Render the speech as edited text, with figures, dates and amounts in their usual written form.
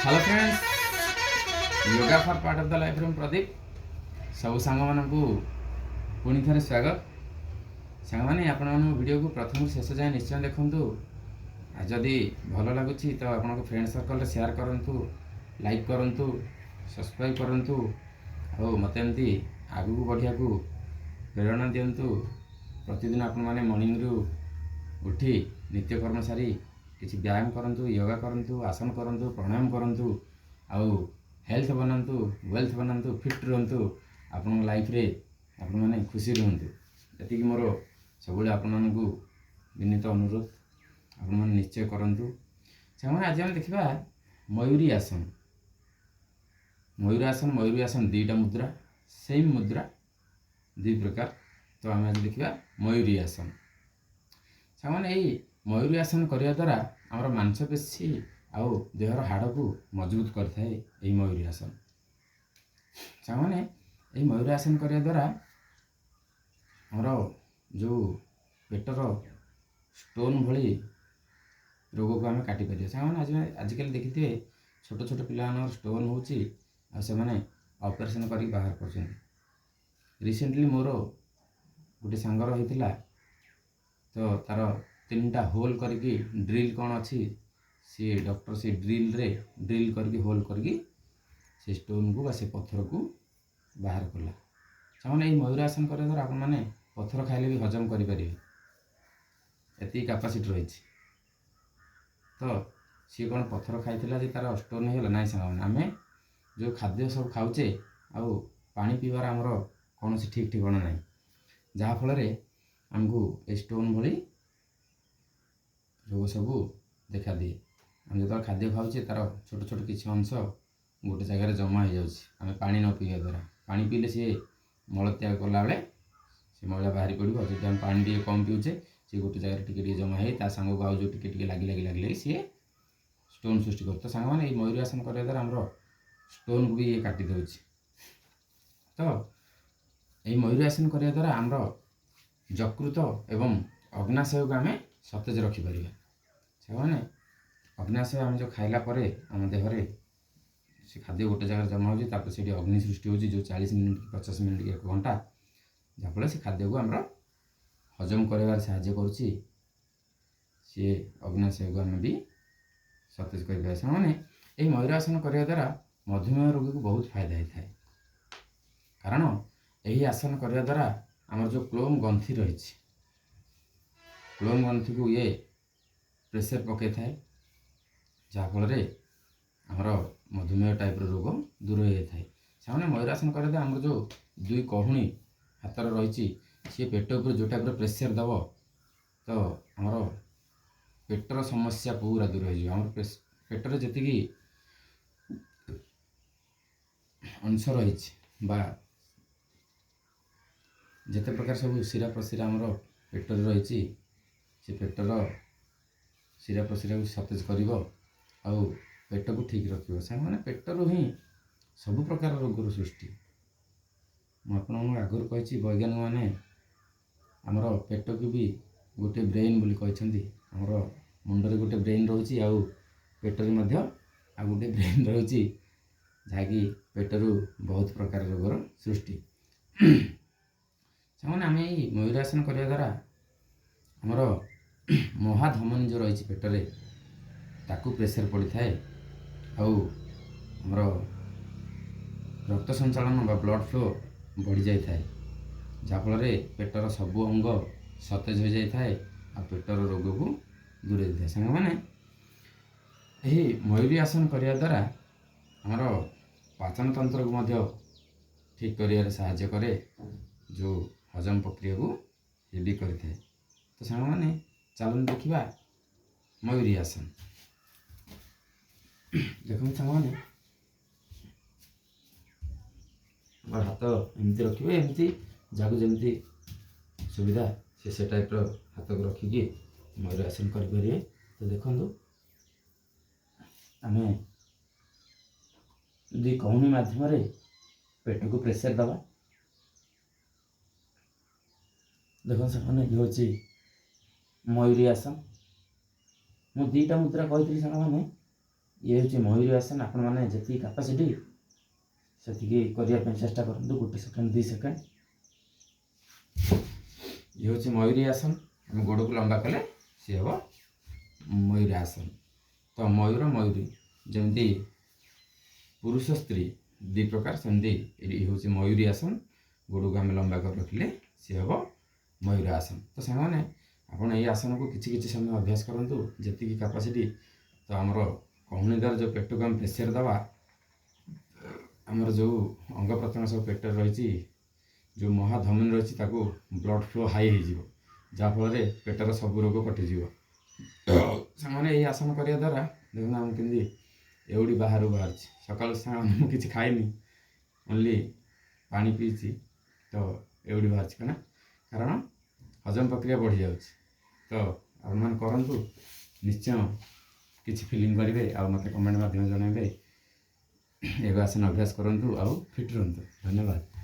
Hello friends, yoga for part of the life room Pradeep सब सांग मानू पुणी थे स्वागत। सांग मैंने आपण वीडियो को प्रथम शेष जाए निश्चय देखूँ। जदि भल लगुच तो आप फ्रेंड सर्कल शेयर करूँ, लाइक करूँ, सब्सक्राइब करूँ और मत एमती आगू बढ़िया को प्रेरणा दिंतु। प्रतिदिन आपण मैंने मॉर्निंग रु उठी नित्यकर्म सारी किसी व्यायाम करूँ, योगा करूँ, आसन करूँ, प्राणायाम करूँ, आउ हेल्थ बनातु, वेल्थ बनातु, फिट रुहतु। आपण लाइफ रे आपण मैंने खुशी रुहतु। ये मोर सब आपण विनीत अनुरोध, आपण मैंने निश्चय करूँ। से आज आम देखा मयूरी आसन। मयूरी आसन दुईटा मुद्रा, सेम मुद्रा दुई प्रकार। तो आम आज देखा मयूरी आसन। से यही मयूरी आसन करने द्वारा आमर मांसपेशी आउ देहर हाड़ को मजबूत करता है। मयूरी आसन से यही मयूरी आसन करने द्वारा आमर जो पेटर स्टोन भली रोग को आम काटी पार। से आजिकल देखिए छोट छोट पिला स्टोन होची ऑपरेशन कर बाहर कर। रिसेंटली मोर गोटे सांग रही तो तार 3टा होल करके ड्रिल कौन अच्छी सी डॉक्टर से ड्रिल करके होल करके से स्टोन को से पत्थर को बाहर कला। से मयूरासन करने द्वारा आप मैंने पत्थर खाइले भी हजम करें, ये कैपेसिटी रही। तो सी कौन पत्थर खाई तार स्टोन होगा ना। सामान आम जो खाद्य सब खाऊचे आउ पानी पीबार आमर कौन ठीक ठिकाना ना, जहाँफल आमको स्टोन भली रोग सब देखा दिए। आम जो खाद्य खाऊचे तार छोट छोट किसी अंश गोटे जगार जमा हो जाए। पानी न पीवा द्वारा, पानी पीले सी मल त्याग कला बेले से मैला बाहरी पड़ो। जब आम पानी टे कम पीऊचे सी गोटे जगह टी जमा हो सांग को आज जो टी लगे सी स्टोन सृष्टि कर। तो सांग मैंने मयूरी आसन करने द्वारा आमर स्टोन को भी ये काटी दे। तो ये मयूरी आसन करने द्वारा आमर यकृत एवं अग्नाशय को आम सतेज रखिपर। से अग्नाशय आम जो खाइला आम देहरे से खाद्य गोटे जगह जमा हो से अग्नि सृष्टि हो जो 40 मिनट 50 मिनट 1 घंटा, जहाँफल से खाद्य को आम हजम कर साहाय्य करुच्ची। सी अग्नाशय को आम भी सतेज कर। से मयूरासन करने द्वारा मधुमेह रोगी को बहुत फायदा होता है। कारण यही आसन करने द्वारा आमर जो क्लोम ग्रंथि रही, क्लोम ग्रंथि को ये प्रेसर पकई था, जहाँफल आमर मधुमेह टाइप रोग दूर हो जाए। से मयूरासन कर आमर जो दुई कहूणी हाथ रही सी पेट उपर जो टाइप प्रेसर दब तो आमर पेटर समस्या पूरा दूर हो। पेटर जी अंश रही जिते प्रकार सब शिरा प्रशिरा आमर पेटर रही से पेटर शिरा प्रशिरा को सतेज कर पेट को ठीक रखियो। से पेटर ही सब प्रकार रोगर सृष्टि। मुझे आगुरी कही वैज्ञानिक मैंने आमर पेट को भी गोटे ब्रेन बोली कहते। आमर मुंडरे गोटे ब्रेन रही आउ पेटर आ गोटे ब्रेन रही जहाँकि पेटरू बहुत प्रकार रोगर सृष्टि। से आम यही मयूरासन करने द्वारा आमर महाधमनी जो रही पेटरे ताकू प्रेसर पड़ी थाए आमर रक्त संचालन बा ब्लड फ्लो बढ़ी जाए थाए, जहाँफल पेटर सबू अंग सतेज हो जाए आ पेटर रोग को दूर जाए। सांग मैंने यही मयूरी आसन करने द्वारा आमर पाचन तंत्र को ठीक कर साहाय्य करे, जो हजम प्रक्रिया को ये भी करें। तो सांग मैंने चलन देखा मयूरी आसन। देखो सांग मैंने हाथ एमती रखिए, एमती जहाँ जमी सुविधा से टाइप हाथ को रखिकी मयूर आसन करें। तो देखो आम दुई कहूणी मध्यम पेट को प्रेसर दबा। देखो से हूँ मयूरी आसन। मुझे 2टा मुद्रा कही सामने ये हूँ मयूरी आसन। आपण मैंने जी कैपेसिटी से करने चेष्टा करूँ। 1 सेकेंड 2 सेकेंड। ये हूँ मयूरी आसन। आम गोड़ को लंबा कले सी हम मयूरी आसन। तो मयूर मयूरी जमी पुरुष स्त्री 2 प्रकार सेमती ये हूँ मयूरी आसन। गोड़ को आम लंबा कर रखिले सी हम मयूर आसन। तो सामने आपड़ ये आसन को किसी समय अभ्यास करूँ जी कैपेसिटी। तो आमर कहूनी द्वारा जो पेट को आम प्रेसर दवा आमर जो अंग प्रत्यंग सब पेट रही जो महाधमनी रही ब्लड फ्लो हाई हो जहाँफल पेटर सब रोग कटिज। सामने ये आसन करने द्वारा देखो आम कमी एवढी बाहर बाहर सकाल मुझे किसी खाईनी ओनली पानी पीची। तो एवढी बाहर कहना कारण हजम प्रक्रिया बढ़ी जाऊँ। तो आप करूँ निश्चय किसी फिलिंग करेंगे आ मत कमेंट माध्यम जनइबे। एवं आसन अभ्यास करूँ आउ फिट रुहतु। धन्यवाद।